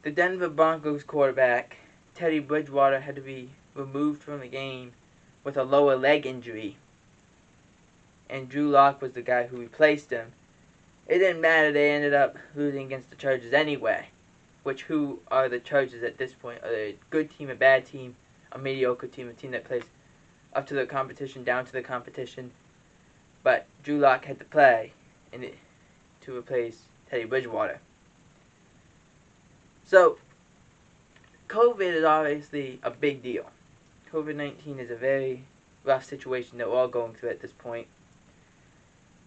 The Denver Broncos quarterback, Teddy Bridgewater, had to be removed from the game with a lower leg injury, and Drew Lock was the guy who replaced him. It didn't matter, they ended up losing against the Chargers anyway. Which, who are the Chargers at this point? Are they a good team, a bad team, a mediocre team, a team that plays up to the competition, down to the competition? But Drew Lock had to play to replace Teddy Bridgewater. So, COVID is obviously a big deal. COVID-19 is a very rough situation that we're all going through at this point.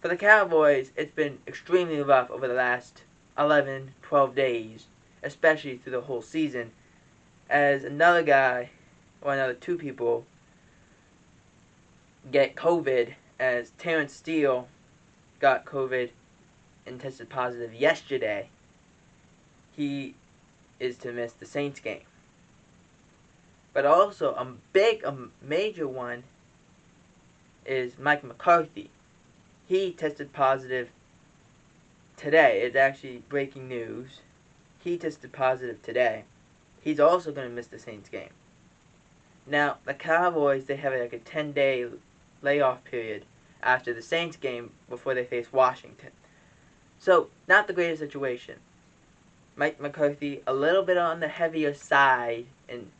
For the Cowboys, it's been extremely rough over the last 11, 12 days, especially through the whole season, as another guy, or another two people, get COVID, as Terrence Steele got COVID and tested positive yesterday. He is to miss the Saints game. But also, a major one is Mike McCarthy. He tested positive today. It's actually breaking news. He tested positive today. He's also going to miss the Saints game. Now, the Cowboys, they have like a 10-day layoff period after the Saints game before they face Washington. So, not the greatest situation. Mike McCarthy, a little bit on the heavier side, and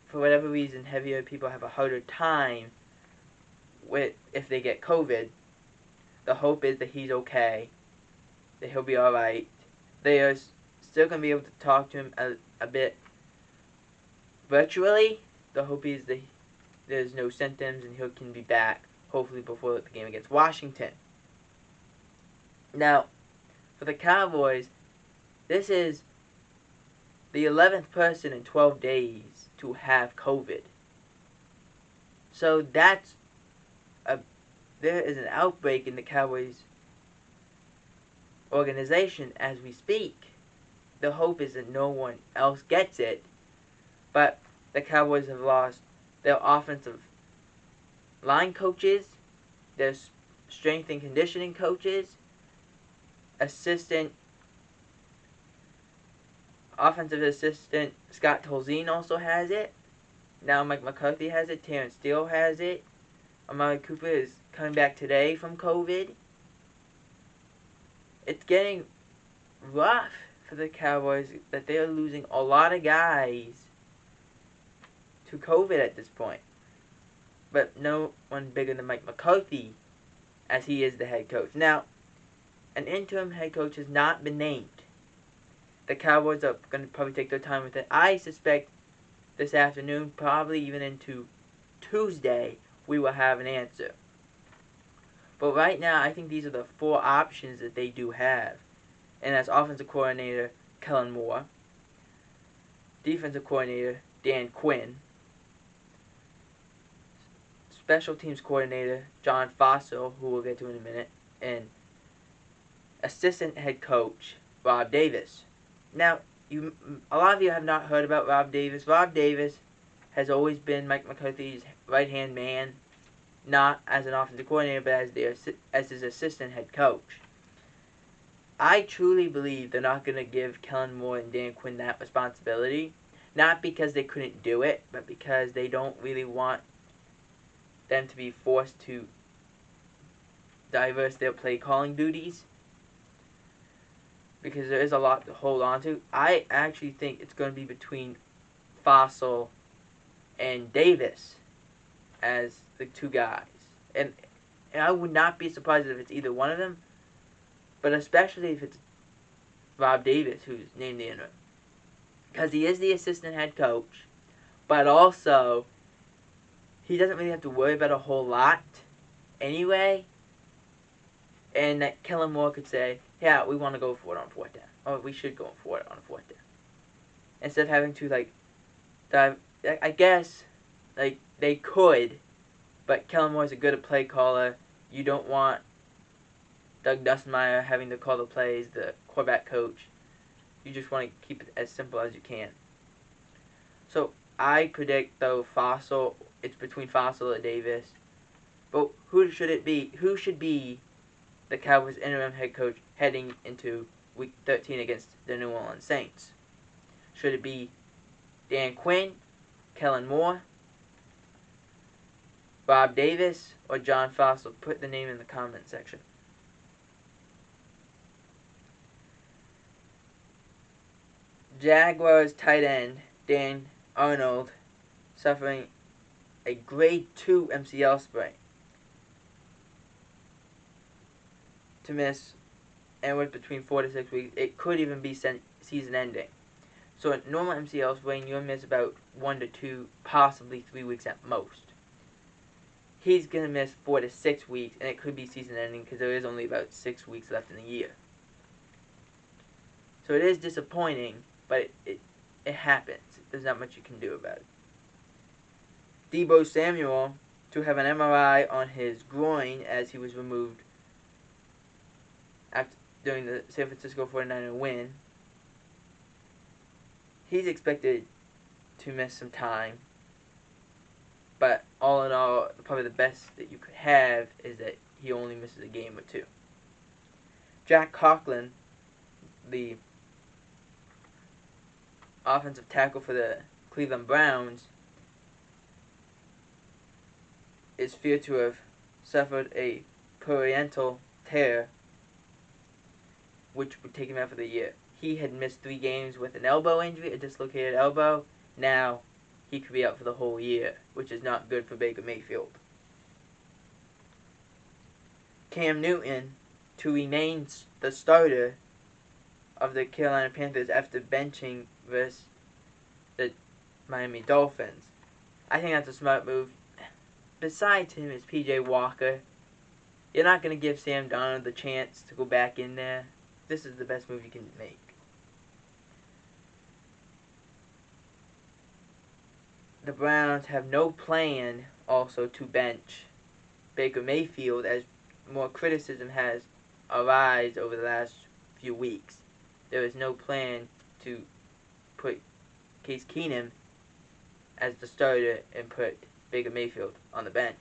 for whatever reason, heavier people have a harder time with if they get COVID. The hope is that he's okay, that he'll be alright. They are still going to be able to talk to him a bit virtually. The hope is that there's no symptoms and he can be back, hopefully before the game against Washington. Now, for the Cowboys, this is the 11th person in 12 days to have COVID. So there is an outbreak in the Cowboys organization as we speak. The hope is that no one else gets it, but the Cowboys have lost their offensive line coaches, their strength and conditioning coaches, offensive assistant Scott Tolzien also has it. Now Mike McCarthy has it. Terrence Steele has it. Amari Cooper is coming back today from COVID. It's getting rough for the Cowboys that they are losing a lot of guys to COVID at this point. But no one bigger than Mike McCarthy, as he is the head coach. Now, an interim head coach has not been named. The Cowboys are going to probably take their time with it. I suspect this afternoon, probably even into Tuesday, we will have an answer. But right now, I think these are the four options that they do have. And that's offensive coordinator Kellen Moore, defensive coordinator Dan Quinn, special teams coordinator John Fossil, who we'll get to in a minute, and assistant head coach Rob Davis. Now, a lot of you have not heard about Rob Davis. Rob Davis has always been Mike McCarthy's right-hand man, not as an offensive coordinator, but as his assistant head coach. I truly believe they're not going to give Kellen Moore and Dan Quinn that responsibility, not because they couldn't do it, but because they don't really want them to be forced to diverse their play calling duties, because there is a lot to hold on to. I actually think it's going to be between Fossil and Davis as the two guys. And I would not be surprised if it's either one of them, but especially if it's Rob Davis who's named the interim. Because he is the assistant head coach, but also he doesn't really have to worry about a whole lot anyway. And that Kellen Moore could say, yeah, we want to go for it on fourth down. Or we should go for it on fourth down. Instead of having to, I guess, they could, but Kellen Moore's a good play caller. You don't want Doug Nussmeier having to call the plays, the quarterback coach. You just want to keep it as simple as you can. So, I predict, though, it's between Fossil and Davis. But who should it be? Who should be the Cowboys' interim head coach heading into Week 13 against the New Orleans Saints? Should it be Dan Quinn, Kellen Moore, Bob Davis, or John Fossil? Put the name in the comment section. Jaguars tight end Dan Arnold suffering a grade 2 MCL sprain to miss anywhere between 4 to 6 weeks. It could even be season ending. So a normal MCL sprain, you'll miss about 1 to 2, possibly 3 weeks at most. He's going to miss 4 to 6 weeks, and it could be season ending because there is only about 6 weeks left in the year. So it is disappointing, but it happens. There's not much you can do about it. Deebo Samuel to have an MRI on his groin as he was removed during the San Francisco 49er win. He's expected to miss some time, but all in all, probably the best that you could have is that he only misses a game or two. Jack Conklin, the offensive tackle for the Cleveland Browns, is feared to have suffered a parietal tear, which would take him out for the year. He had missed 3 games with an elbow injury, a dislocated elbow. Now he could be out for the whole year, which is not good for Baker Mayfield. Cam Newton to remain the starter of the Carolina Panthers after benching versus the Miami Dolphins. I think that's a smart move. Besides him is P.J. Walker. You're not going to give Sam Darnold the chance to go back in there. This is the best move you can make. The Browns have no plan also to bench Baker Mayfield, as more criticism has arisen over the last few weeks. There is no plan to put Case Keenum as the starter and put Baker Mayfield on the bench.